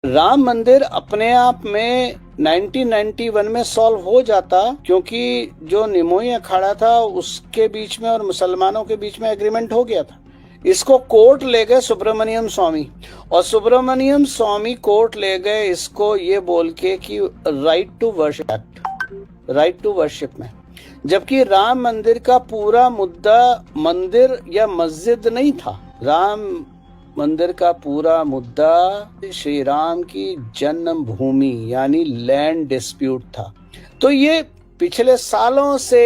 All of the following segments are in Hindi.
राम मंदिर अपने आप में 1991 में सॉल्व हो जाता, क्योंकि जो निमोई अखाड़ा था उसके बीच में और मुसलमानों के बीच में एग्रीमेंट हो गया था। इसको कोर्ट ले गए सुब्रमण्यम स्वामी, और सुब्रमण्यम स्वामी कोर्ट ले गए इसको ये बोल के कि right to worship act, right to worship में। जबकि राम मंदिर का पूरा मुद्दा मंदिर या मस्जिद नहीं था। राम मंदिर का पूरा मुद्दा श्री राम की जन्मभूमि यानी लैंड डिस्प्यूट था। तो ये पिछले सालों से,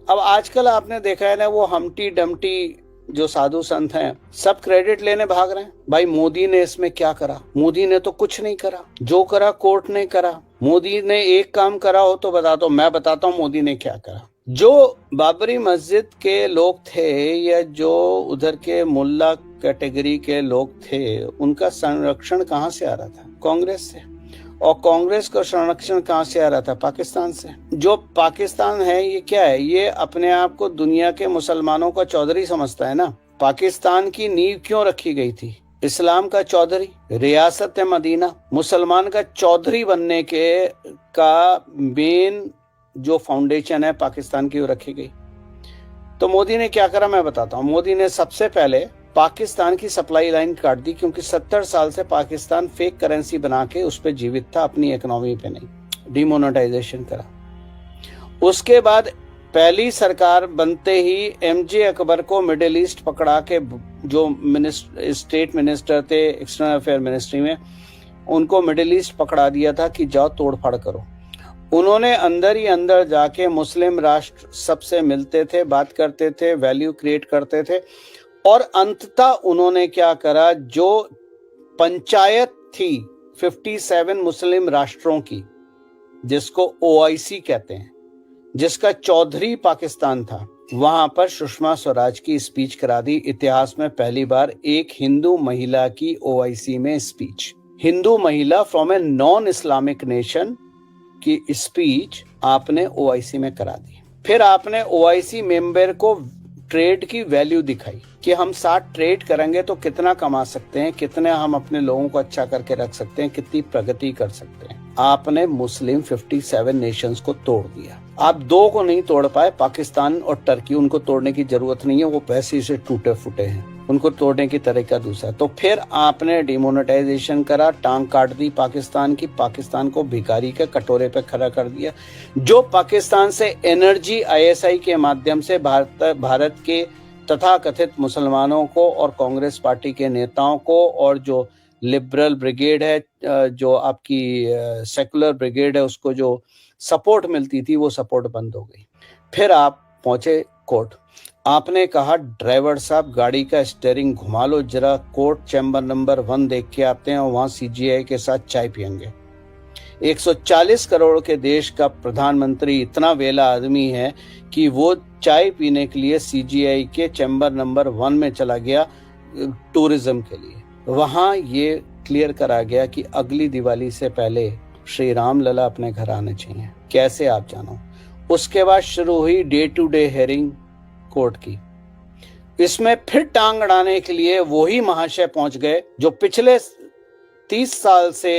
अब आजकल आपने देखा है ना, वो हमटी डमटी जो साधु संत हैं सब क्रेडिट लेने भाग रहे हैं। भाई मोदी ने इसमें क्या करा? मोदी ने तो कुछ नहीं करा, जो करा कोर्ट ने करा। मोदी ने एक काम करा हो तो बता दो, मैं बताता हूँ मोदी ने क्या करा। जो बाबरी मस्जिद के लोग थे या जो उधर के मुल्ला कैटेगरी के लोग थे, उनका संरक्षण कहाँ से आ रहा था? कांग्रेस से। और कांग्रेस का संरक्षण कहाँ से आ रहा था? पाकिस्तान से। जो पाकिस्तान है ये क्या है? ये अपने आप को दुनिया के मुसलमानों का चौधरी समझता है ना। पाकिस्तान की नींव क्यों रखी गई थी? इस्लाम का चौधरी, रियासत मदीना, मुसलमान का चौधरी बनने के का मेन जो फाउंडेशन है पाकिस्तान की वो रखी गई। तो मोदी ने क्या करा मैं बताता हूँ। मोदी ने सबसे पहले पाकिस्तान की सप्लाई लाइन काट दी, क्योंकि 70 साल से पाकिस्तान फेक करेंसी बना के उस पर जीवित था, अपनी इकोनॉमी पे नहीं। डिमोनेटाइजेशन करा। उसके बाद पहली सरकार बनते ही एमजे अकबर को मिडिल ईस्ट पकड़ा के, जो स्टेट मिनिस्टर थे एक्सटर्नल अफेयर मिनिस्ट्री में, उनको मिडिल ईस्ट पकड़ा दिया था कि जाओ तोड़फाड़ करो। उन्होंने अंदर ही अंदर जाके मुस्लिम राष्ट्र सबसे मिलते थे, बात करते थे, वैल्यू क्रिएट करते थे। और अंततः उन्होंने क्या करा? जो पंचायत थी 57 मुस्लिम राष्ट्रों की, जिसको ओआईसी कहते हैं, जिसका चौधरी पाकिस्तान था, वहां पर सुषमा स्वराज की स्पीच करा दी। इतिहास में पहली बार एक हिंदू महिला की ओआईसी में स्पीच। हिंदू महिला from a non Islamic nation की स्पीच आपने ओआईसी में करा दी। फिर आपने ओआईसी मेंबर को ट्रेड की वैल्यू दिखाई कि हम साथ ट्रेड करेंगे तो कितना कमा सकते हैं, कितने हम अपने लोगों को अच्छा करके रख सकते हैं, कितनी प्रगति कर सकते हैं। आपने मुस्लिम 57 नेशंस को तोड़ दिया। आप दो को नहीं तोड़ पाए, पाकिस्तान और टर्की। उनको तोड़ने की जरूरत नहीं है, वो पैसे से टूटे फूटे हैं। उनको तोड़ने की तरीका दूसरा। तो फिर आपने डिमोनेटाइजेशन करा, टांग काट दी पाकिस्तान की, पाकिस्तान को भिखारी के कटोरे पे खड़ा कर दिया। जो पाकिस्तान से एनर्जी आईएसआई के माध्यम से भारत के तथाकथित मुसलमानों को और कांग्रेस पार्टी के नेताओं को, और जो लिबरल ब्रिगेड है, जो आपकी सेकुलर ब्रिगेड है, उसको जो सपोर्ट मिलती थी वो सपोर्ट बंद हो गई। फिर आप पहुंचे कोर्ट। आपने कहा ड्राइवर साहब गाड़ी का स्टीयरिंग घुमा लो जरा, कोर्ट चैम्बर नंबर 1 देख के आते हैं और वहां सीजीआई के साथ चाय पियेंगे। 140 करोड़ के देश का प्रधानमंत्री इतना वेला आदमी है कि वो चाय पीने के लिए सीजीआई के चैम्बर नंबर 1 में चला गया टूरिज्म के लिए। वहां ये क्लियर करा गया कि अगली दिवाली से पहले श्री राम लला अपने घर आने चाहिए। कैसे आप जानो। उसके बाद शुरू हुई day to day hearing court की। इसमें फिर टांग अड़ाने के लिए वही महाशय पहुंच गए जो पिछले 30 साल से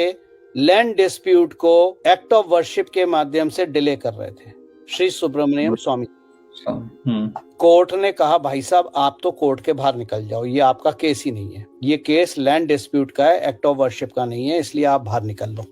लैंड डिस्प्यूट को एक्ट ऑफ वर्शिप के माध्यम से डिले कर रहे थे, श्री सुब्रमण्यम स्वामी। कोर्ट ने कहा भाई साहब आप तो कोर्ट के बाहर निकल जाओ, ये आपका केस ही नहीं है, ये केस लैंड डिस्प्यूट का है, एक्ट ऑफ वर्शिप का नहीं है, इसलिए आप बाहर निकल लो।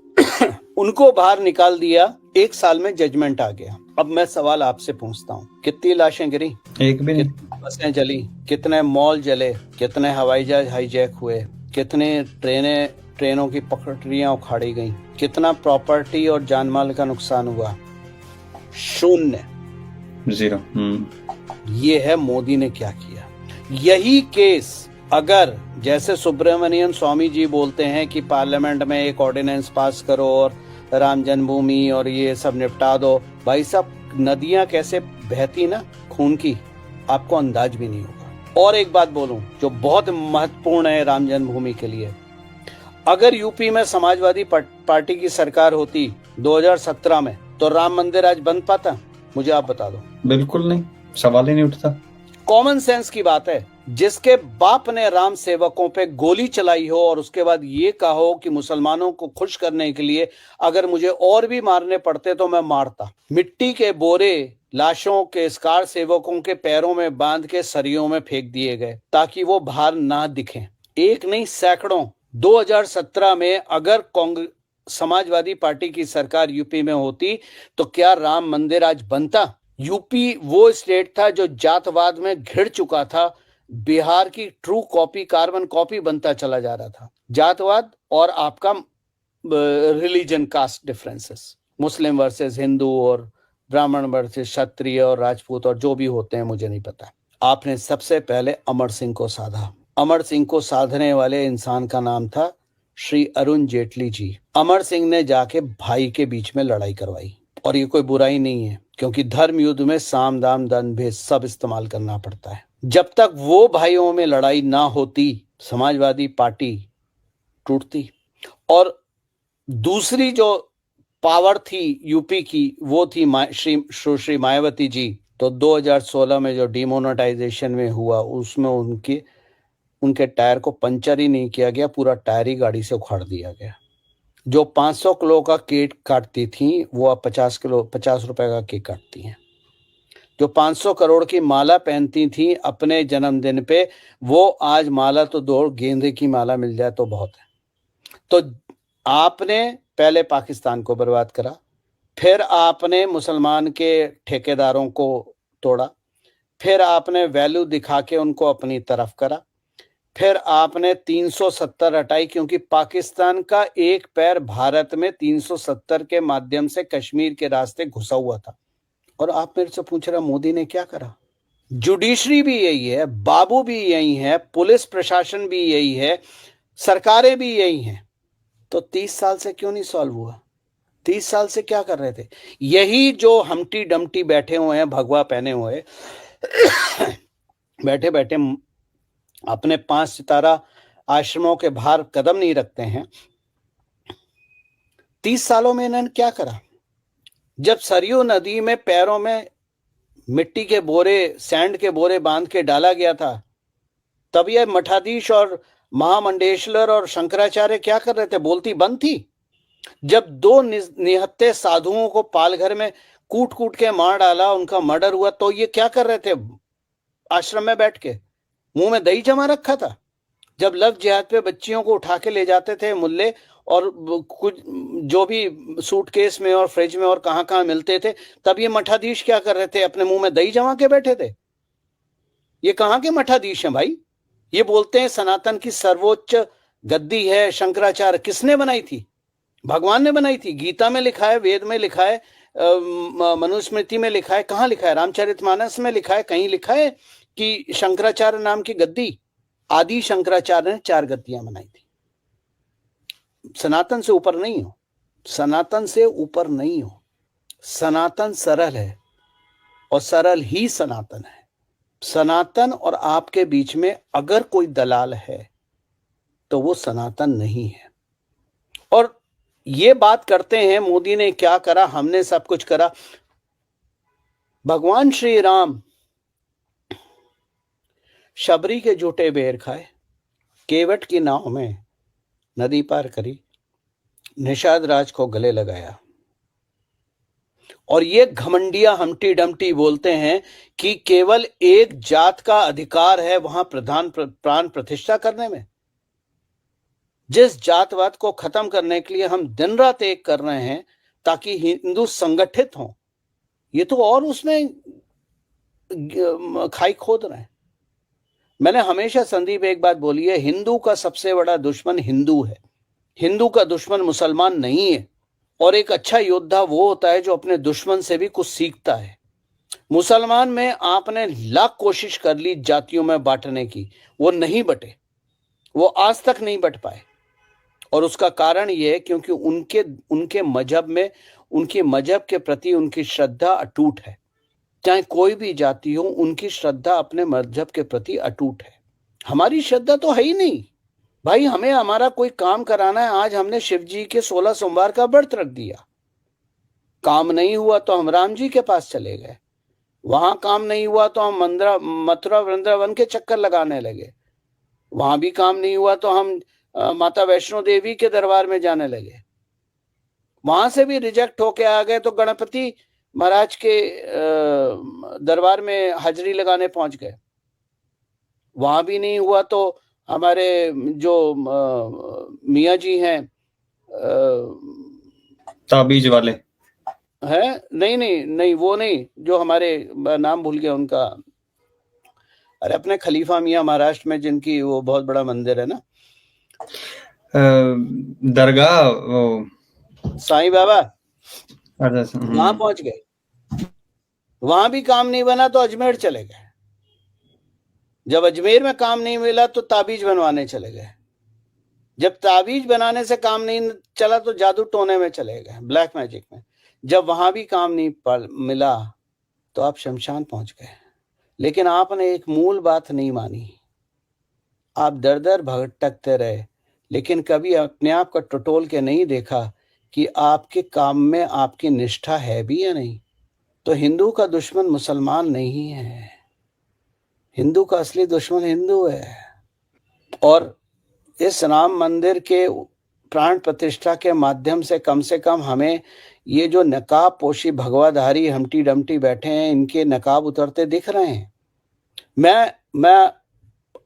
उनको बाहर निकाल दिया। 1 साल में जजमेंट आ गया। अब मैं सवाल आपसे पूछता हूँ, कितनी लाशें गिरी? एक भी नहीं। कितनी बसें जली? कितने मॉल जले? कितने हवाई जहाज हाईजैक हुए? कितने ट्रेनों की पटरियां उखाड़ी गईं? कितना प्रॉपर्टी और जानमाल का नुकसान हुआ? 0, 0। ये है मोदी ने क्या किया। यही केस अगर जैसे सुब्रमण्यम स्वामी जी बोलते हैं कि पार्लियामेंट में एक ऑर्डिनेंस पास करो और राम जन्मभूमि और ये सब निपटा दो, भाई साहब नदियां कैसे बहती ना खून की, आपको अंदाज भी नहीं होगा। और एक बात बोलूं जो बहुत महत्वपूर्ण है राम जन्मभूमि के लिए, अगर यूपी में समाजवादी पार्टी की सरकार होती 2017 में तो राम मंदिर आज बन पाता? मुझे आप बता दो। बिल्कुल नहीं, सवाल ही नहीं उठता। कॉमन सेंस की बात है। जिसके बाप ने राम सेवकों पे गोली चलाई हो और उसके बाद ये कहा हो कि मुसलमानों को खुश करने के लिए अगर मुझे और भी मारने पड़ते तो मैं मारता। मिट्टी के बोरे लाशों के स्कार सेवकों के पैरों में बांध के सरियों में फेंक दिए गए ताकि वो बाहर ना दिखें। एक नहीं सैकड़ों। 2017 में अगर कांग्रेस समाजवादी पार्टी की सरकार यूपी में होती तो क्या राम मंदिर आज बनता? यूपी वो स्टेट था जो जातवाद में घिर चुका था। बिहार की ट्रू कॉपी, कार्बन कॉपी बनता चला जा रहा था। जातवाद और आपका रिलीजन कास्ट डिफरेंसेस, मुस्लिम वर्सेस हिंदू और ब्राह्मण वर्सेस क्षत्रिय और राजपूत और जो भी होते हैं मुझे नहीं पता। आपने सबसे पहले अमर सिंह को साधा। अमर सिंह को साधने वाले इंसान का नाम था श्री अरुण जेटली जी। अमर सिंह ने जाके भाई के बीच में लड़ाई करवाई और ये कोई बुराई नहीं है क्योंकि धर्म युद्ध में साम दाम दंड भेद सब इस्तेमाल करना पड़ता है। जब तक वो भाइयों में लड़ाई ना होती समाजवादी पार्टी टूटती। और दूसरी जो पावर थी यूपी की वो थी श्री मायावती जी। तो 2016 में जो डिमोनेटाइजेशन में हुआ उसमें उनके टायर को पंचर ही नहीं किया गया, पूरा टायर ही गाड़ी से उखाड़ दिया गया। जो 500 किलो का केक काटती थी वो अब 50 रुपए का केक काटती हैं। जो 500 करोड़ की माला पहनती थी अपने जन्मदिन पे वो आज माला तो दो गेंदे की माला मिल जाए तो बहुत है। तो आपने पहले पाकिस्तान को बर्बाद करा, फिर आपने मुसलमान के ठेकेदारों को तोड़ा, फिर आपने वैल्यू दिखा के उनको अपनी तरफ करा, फिर आपने 370 हटाई क्योंकि पाकिस्तान का एक पैर भारत में 370 के माध्यम से कश्मीर के रास्ते घुसा हुआ था। और आप मेरे से पूछ रहे मोदी ने क्या करा? जुडिशरी भी यही है, बाबू भी यही है, पुलिस प्रशासन भी यही है, सरकारें भी यही हैं। तो 30 साल से क्यों नहीं सॉल्व हुआ? 30 साल से क्या कर रहे थे? यही जो हमटी डमटी बैठे हुए हैं, भगवा पहने हुए बैठे बैठे अपने 5 सितारा आश्रमों के बाहर कदम नहीं रखते हैं। 30 सालों में इन्होंने क्या करा? जब सरयू नदी में पैरों में मिट्टी के बोरे, सैंड के बोरे बांध के डाला गया था तब ये मठाधीश और महामंडेश्वर और शंकराचार्य क्या कर रहे थे? बोलती बंद थी। जब 2 निहत्थे साधुओं को पालघर में कूट कूट के मार डाला, उनका मर्डर हुआ, तो ये क्या कर रहे थे? आश्रम में बैठ के मुंह में दही जमा रखा था। जब लव जिहाद पे बच्चियों को उठा के ले जाते थे मुल्ले और कुछ जो भी सूटकेस में और फ्रिज में और कहां मिलते थे, तब ये मठाधीश क्या कर रहे थे? अपने मुंह में दही जमा के बैठे थे। ये कहां के मठाधीश हैं भाई? ये बोलते हैं सनातन की सर्वोच्च गद्दी है शंकराचार्य। किसने बनाई थी? भगवान ने बनाई थी। गीता में लिखा है, वेद में लिखा है, मनुस्मृति में लिखा है। कहां लिखा है? रामचरितमानस में लिखा है। कहीं लिखा है कि शंकराचार्य नाम की गद्दी? आदि शंकराचार्य ने 4 गद्दियां बनाई थी। सनातन से ऊपर नहीं हो, सनातन से ऊपर नहीं हो। सनातन सरल है और सरल ही सनातन है। सनातन और आपके बीच में अगर कोई दलाल है तो वो सनातन नहीं है। और ये बात करते हैं मोदी ने क्या करा, हमने सब कुछ करा। भगवान श्री राम शबरी के झूठे बेर खाए, केवट की नाव में नदी पार करी, निषाद राज को गले लगाया। और ये घमंडिया हमटी डमटी बोलते हैं कि केवल एक जात का अधिकार है वहां प्राण प्रतिष्ठा करने में। जिस जातवाद को खत्म करने के लिए हम दिन रात एक कर रहे हैं ताकि हिंदू संगठित हों, ये तो और उसमें खाई खोद रहे हैं। मैंने हमेशा संदीप एक बात बोली है, हिंदू का सबसे बड़ा दुश्मन हिंदू है, हिंदू का दुश्मन मुसलमान नहीं है। और एक अच्छा योद्धा वो होता है जो अपने दुश्मन से भी कुछ सीखता है। मुसलमान में आपने लाख कोशिश कर ली जातियों में बांटने की, वो नहीं बटे, वो आज तक नहीं बट पाए। और उसका कारण ये है क्योंकि उनके मजहब में, उनके मजहब के प्रति उनकी श्रद्धा अटूट है। चाहे कोई भी जाति हो, उनकी श्रद्धा अपने मजहब के प्रति अटूट है। हमारी श्रद्धा तो है ही नहीं भाई। हमें हमारा कोई काम कराना है, आज हमने शिव जी के 16 सोमवार का व्रत रख दिया, काम नहीं हुआ तो हम राम जी के पास चले गए, वहां काम नहीं हुआ तो हम मथुरा वृंदावन के चक्कर लगाने लगे। वहां भी काम नहीं हुआ तो हम माता वैष्णो देवी के दरबार में जाने लगे। वहां से भी रिजेक्ट होके आ गए तो गणपति महाराज के दरबार में हाजिरी लगाने पहुंच गए। वहां भी नहीं हुआ तो हमारे जो मियाँ जी हैं ताबीज वाले हैं, नहीं वो नहीं, जो हमारे नाम भूल गया उनका, अरे अपने खलीफा मियाँ महाराष्ट्र में जिनकी वो बहुत बड़ा मंदिर है ना, दरगाह साईं बाबा, अच्छा वहां पहुंच गए। वहां भी काम नहीं बना तो अजमेर चले गए। जब अजमेर में काम नहीं मिला तो ताबीज बनवाने चले गए। जब ताबीज बनाने से काम नहीं चला तो जादू टोने में चले गए, ब्लैक मैजिक में। जब वहां भी काम नहीं मिला तो आप शमशान पहुंच गए। लेकिन आपने एक मूल बात नहीं मानी। आप दर दर भटकते रहे, लेकिन कभी अपने आप का टटोल के नहीं देखा कि आपके काम में आपकी निष्ठा है भी या नहीं। तो हिंदू का दुश्मन मुसलमान नहीं है, हिंदू का असली दुश्मन हिंदू है। और इस राम मंदिर के प्राण प्रतिष्ठा के माध्यम से कम हमें ये जो नकाब पोशी भगवाधारी हमटी डमटी बैठे हैं, इनके नकाब उतरते दिख रहे हैं। मैं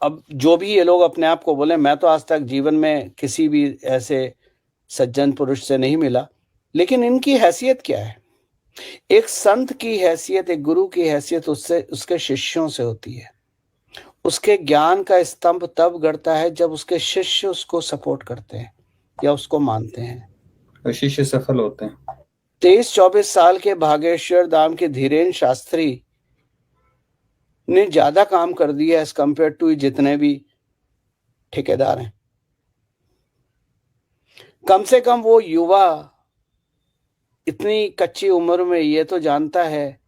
अब जो भी ये लोग अपने आप को बोले, मैं तो आज तक जीवन में किसी भी ऐसे सज्जन पुरुष से नहीं मिला, लेकिन इनकी हैसियत क्या है? एक संत की हैसियत, एक गुरु की हैसियत उससे उसके शिष्यों से होती है। उसके ज्ञान का स्तंभ तब गढ़ता है जब उसके शिष्य उसको सपोर्ट करते हैं या उसको मानते हैं, शिष्य सफल होते हैं। 23-24 साल के भागेश्वर धाम के धीरेन्द्र शास्त्री ने ज्यादा काम कर दिया एज कंपेयर टू जितने भी ठेकेदार हैं। कम से कम वो युवा इतनी कच्ची उम्र में ये तो जानता है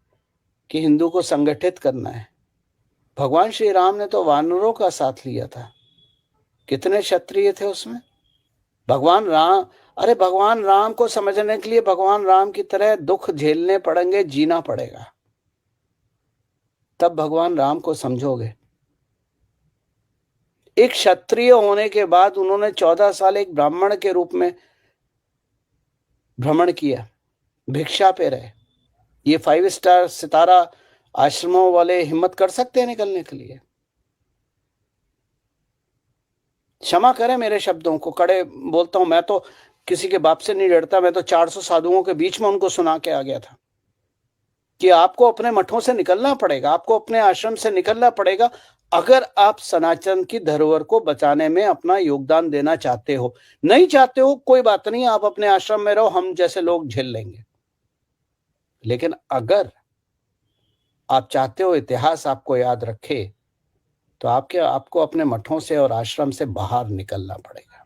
कि हिंदू को संगठित करना है। भगवान श्री राम ने तो वानरों का साथ लिया था, कितने क्षत्रिय थे उसमें। भगवान राम को समझने के लिए भगवान राम की तरह दुख झेलने पड़ेंगे, जीना पड़ेगा, तब भगवान राम को समझोगे। एक क्षत्रिय होने के बाद उन्होंने 14 साल एक ब्राह्मण के रूप में भ्रमण किया, भिक्षा पे रहे। ये 5 स्टार सितारा आश्रमों वाले हिम्मत कर सकते हैं निकलने के लिए? क्षमा करें मेरे शब्दों को, कड़े बोलता हूं, मैं तो किसी के बाप से नहीं डरता। मैं तो 400 साधुओं के बीच में उनको सुना के आ गया था कि आपको अपने मठों से निकलना पड़ेगा, आपको अपने आश्रम से निकलना पड़ेगा अगर आप सनातन की धरोहर को बचाने में अपना योगदान देना चाहते हो। नहीं चाहते हो कोई बात नहीं, आप अपने आश्रम में रहो, हम जैसे लोग झेल लेंगे। लेकिन अगर आप चाहते हो इतिहास आपको याद रखे तो आपको अपने मठों से और आश्रम से बाहर निकलना पड़ेगा,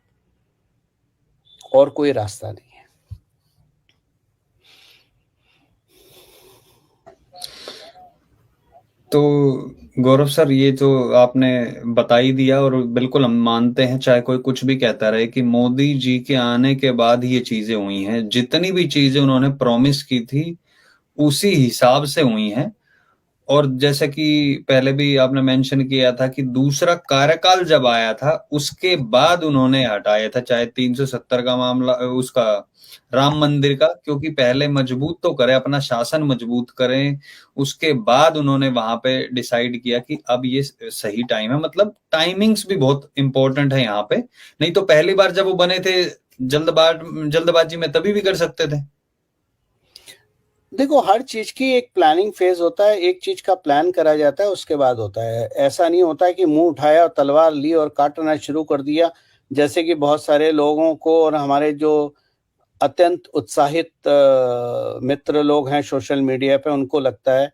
और कोई रास्ता नहीं है। तो गौरव सर, ये जो आपने बता ही दिया, और बिल्कुल हम मानते हैं, चाहे कोई कुछ भी कहता रहे, कि मोदी जी के आने के बाद ये चीजें हुई हैं। जितनी भी चीजें उन्होंने प्रॉमिस की थी उसी हिसाब से हुई हैं। और जैसे कि पहले भी आपने मेंशन किया था कि दूसरा कार्यकाल जब आया था उसके बाद उन्होंने हटाया था, चाहे 370 का मामला, उसका राम मंदिर का, क्योंकि पहले मजबूत तो करें, अपना शासन मजबूत करें, उसके बाद उन्होंने वहां पे डिसाइड किया कि अब ये सही टाइम है। मतलब टाइमिंग्स भी बहुत इंपॉर्टेंट है यहाँ पे। नहीं तो पहली बार जब वो बने थे जल्दबाजी में, तभी भी कर सकते थे। देखो, हर चीज की एक प्लानिंग फेज होता है, एक चीज का प्लान करा जाता है उसके बाद होता है। ऐसा नहीं होता है कि मुंह उठाया और तलवार ली और काटना शुरू कर दिया, जैसे कि बहुत सारे लोगों को और हमारे जो अत्यंत उत्साहित मित्र लोग हैं सोशल मीडिया पे, उनको लगता है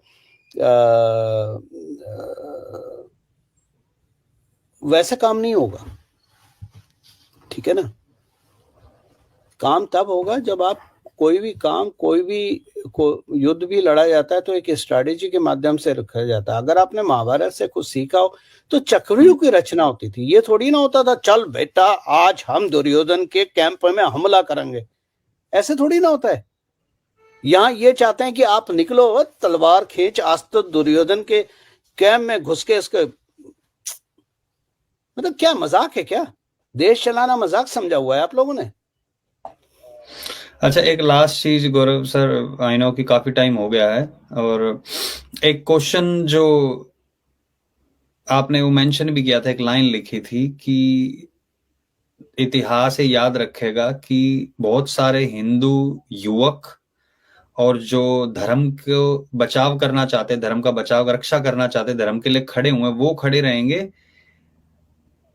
वैसा काम नहीं होगा। ठीक है ना? काम तब होगा जब आप कोई भी काम, युद्ध भी लड़ा जाता है तो एक स्ट्रैटेजी के माध्यम से रखा जाता है। अगर आपने महाभारत से कुछ सीखा हो तो चक्रव्यूह की रचना होती थी। ये थोड़ी ना होता था चल बेटा आज हम दुर्योधन के कैंप में हमला करेंगे, ऐसे थोड़ी ना होता है। यहाँ ये चाहते हैं कि आप निकलो, तलवार खींच, आज तो दुर्योधन के कैम्प में घुस के इसके, मतलब क्या मजाक है क्या? देश चलाना मजाक समझा हुआ है आप लोगों ने। अच्छा, एक लास्ट चीज गौरव सर, आई नो कि काफी टाइम हो गया है, और एक क्वेश्चन जो आपने वो मेंशन भी किया था, एक लाइन लिखी थी कि इतिहास ये याद रखेगा कि बहुत सारे हिंदू युवक और जो धर्म को बचाव करना चाहते, धर्म का बचाव रक्षा करना चाहते, धर्म के लिए खड़े हुए, वो खड़े रहेंगे,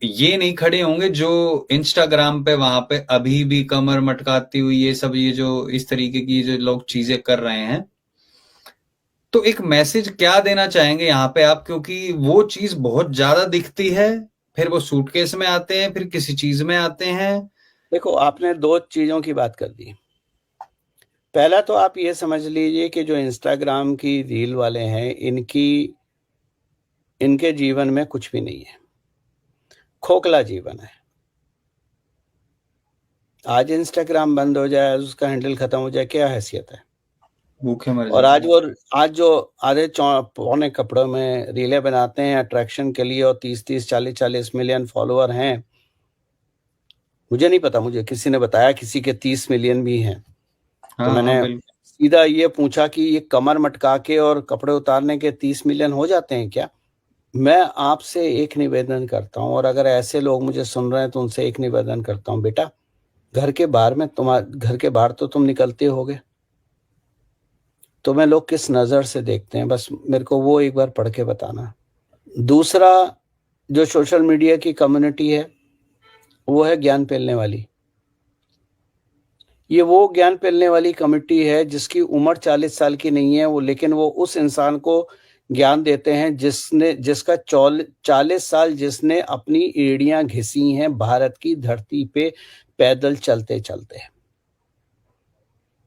ये नहीं खड़े होंगे जो इंस्टाग्राम पे वहां पे अभी भी कमर मटकाती हुई ये सब, ये जो इस तरीके की जो लोग चीजें कर रहे हैं। तो एक मैसेज क्या देना चाहेंगे यहाँ पे आप, क्योंकि वो चीज बहुत ज्यादा दिखती है, फिर वो सूटकेस में आते हैं, फिर किसी चीज में आते हैं। देखो, आपने दो चीजों की बात कर दी। पहला तो आप ये समझ लीजिए कि जो इंस्टाग्राम की रील वाले हैं, इनके जीवन में कुछ भी नहीं है, खोखला जीवन है। आज इंस्टाग्राम बंद हो जाए, उसका हैंडल खत्म हो जाए, क्या हैसियत है? भूखे मर और जाते हैं। आज जो आधे पौने कपड़ों में रीलें बनाते हैं अट्रैक्शन के लिए, और 30-30, 40-40 मिलियन फॉलोअर हैं। मुझे नहीं पता, मुझे किसी ने बताया किसी के 30 मिलियन भी हैं। तो हाँ मैंने हाँ बिल्कुल। सीधा ये पूछा कि ये कमर मटका के और कपड़े उतारने के 30 मिलियन हो जाते हैं क्या? मैं आपसे एक निवेदन करता हूँ, और अगर ऐसे लोग मुझे सुन रहे हैं तो उनसे एक निवेदन करता हूँ, बेटा घर के बाहर तो तुम निकलते होगे, तुम्हें लोग किस नज़र से देखते हैं, बस मेरे को वो एक बार पढ़ के बताना। दूसरा, जो सोशल मीडिया की कम्युनिटी है, वो है ज्ञान फैलने वाली। ये वो ज्ञान फैलने वाली कमेटी है जिसकी उम्र 40 साल की नहीं है, लेकिन वो उस इंसान को ज्ञान देते हैं जिसका 40 साल जिसने अपनी एड़ियां घिसी हैं भारत की धरती पे पैदल चलते चलते।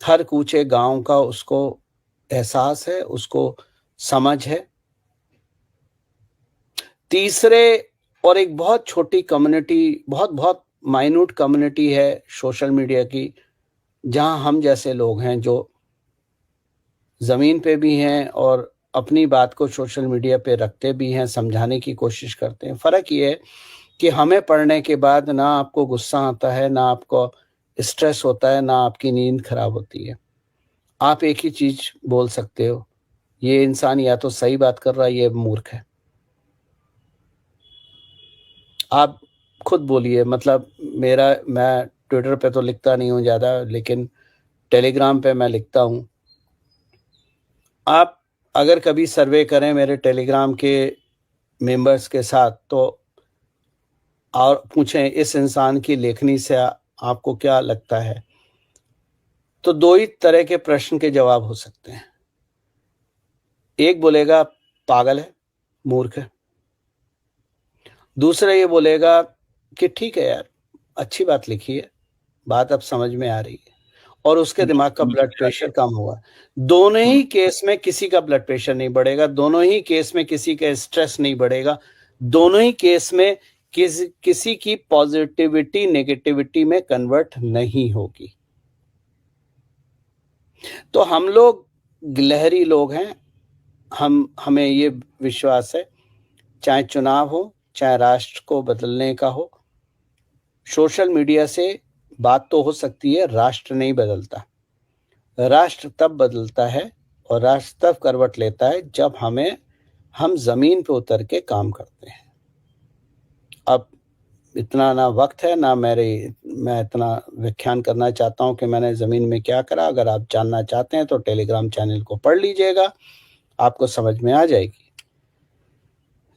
हर कूचे गांव का उसको एहसास है, उसको समझ है। तीसरे, और एक बहुत छोटी कम्युनिटी, बहुत बहुत माइन्यूट कम्युनिटी है सोशल मीडिया की, जहां हम जैसे लोग हैं जो जमीन पे भी हैं और अपनी बात को सोशल मीडिया पे रखते भी हैं, समझाने की कोशिश करते हैं। फर्क ये है कि हमें पढ़ने के बाद ना आपको गुस्सा आता है, ना आपको स्ट्रेस होता है, ना आपकी नींद खराब होती है। आप एक ही चीज बोल सकते हो, ये इंसान या तो सही बात कर रहा है, ये मूर्ख है। आप खुद बोलिए। मतलब मैं ट्विटर पे तो लिखता नहीं हूँ ज़्यादा, लेकिन टेलीग्राम पे मैं लिखता हूँ। आप अगर कभी सर्वे करें मेरे टेलीग्राम के मेंबर्स के साथ, तो और पूछें इस इंसान की लेखनी से आपको क्या लगता है, तो दो ही तरह के प्रश्न के जवाब हो सकते हैं। एक बोलेगा पागल है, मूर्ख है। दूसरा ये बोलेगा कि ठीक है यार, अच्छी बात लिखी है, बात अब समझ में आ रही है, और उसके दिमाग का ब्लड प्रेशर कम हुआ। दोनों ही केस में किसी का ब्लड प्रेशर नहीं बढ़ेगा, दोनों ही केस में किसी का स्ट्रेस नहीं बढ़ेगा, दोनों ही केस में किसी की पॉजिटिविटी नेगेटिविटी में कन्वर्ट नहीं होगी। तो हम लोग गिलहरी लोग हैं। हमें ये विश्वास है, चाहे चुनाव हो, चाहे राष्ट्र को बदलने का हो, सोशल मीडिया से बात तो हो सकती है, राष्ट्र नहीं बदलता। राष्ट्र तब बदलता है और राष्ट्र तब करवट लेता है जब हम जमीन पे उतर के काम करते हैं। अब इतना ना वक्त है, ना मैं इतना व्याख्यान करना चाहता हूं कि मैंने जमीन में क्या करा। अगर आप जानना चाहते हैं तो टेलीग्राम चैनल को पढ़ लीजिएगा, आपको समझ में आ जाएगी।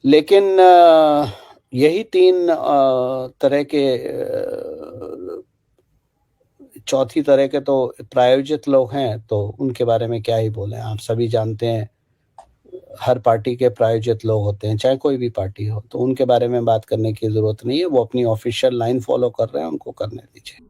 लेकिन यही 3 तरह के, चौथी तरह के तो प्रायोजित लोग हैं, तो उनके बारे में क्या ही बोलें। आप सभी जानते हैं, हर पार्टी के प्रायोजित लोग होते हैं, चाहे कोई भी पार्टी हो, तो उनके बारे में बात करने की जरूरत नहीं है। वो अपनी ऑफिशियल लाइन फॉलो कर रहे हैं, उनको करने दीजिए।